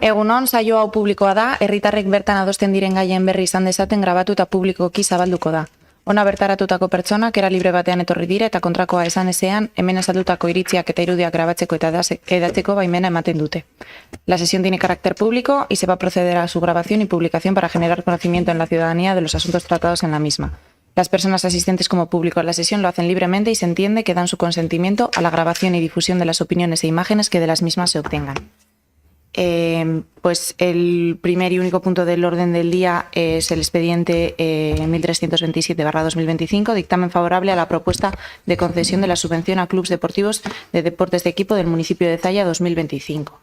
Egunon, saio hau publikoa da, herritarrek bertan adosten diren gaien berri izan dezaten grabatu eta publikoki zabalduko da. Ona bertaratutako pertsonak era libre batean etorri dira eta kontrakoa esan ezean, hemen azaldutako iritziak eta irudiak grabatzeko eta edatzeko baimena ematen dute. La sesión tiene carácter público y se va a proceder a su grabación y publicación para generar conocimiento en la ciudadanía de los asuntos tratados en la misma. Las personas asistentes como público a la sesión lo hacen libremente y se entiende que dan su consentimiento a la grabación y difusión de las opiniones e imágenes que de las mismas se obtengan. Pues el primer y único punto del orden del día es el expediente 1327/2025, dictamen favorable a la propuesta de concesión de la subvención a clubes deportivos de deportes de equipo del municipio de Zalla 2025.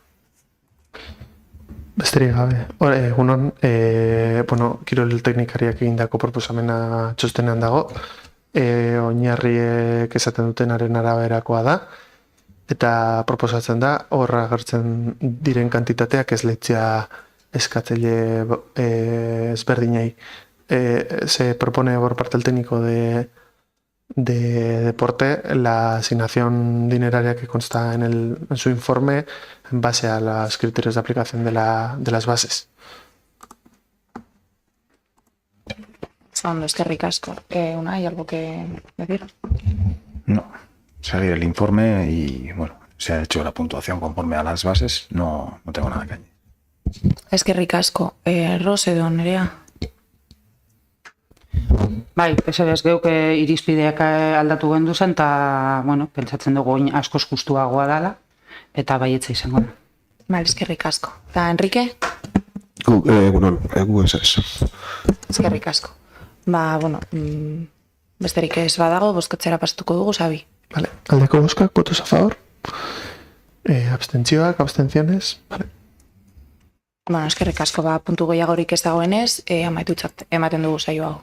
Besterik gabe, egunon, kirol teknikariak egindako proposamena txostenean dago, oinarriek esaten dutenaren araberakoa da, eta proposatzen da, hor agertzen diren kantitateak ez letzea eskatzaile ezberdinei. Se propone por parte del técnico de deporte la asignación dineraria que consta en su informe en base a los criterios de aplicación de las bases. Son eskerrik asko. ¿Hay algo que decir? No. Salir el informe y, bueno, se ha hecho la puntuación conforme a las bases, no tengo nada que añadir. Eskerrik asko. Rose edo Nerea. Bai, ez geuk irizpideak aldatu gendu zen, eta, bueno, pentsatzen dugu oin askoz justuagoa dela, eta baietza izango da. Vale, eskerrik asko. Eta Enrique? Egunon, ez. Eskerrik asko. Besterik ez badago, bozkatzera pasatuko dugu, Xabi. Vale, aldeko bozkak, votos a favor. Abstentzioak, abstenciones. Vale. Eskerrik asko, puntu gehiagorik ez dagoenez, amaitutzat ematen dugu saio hau.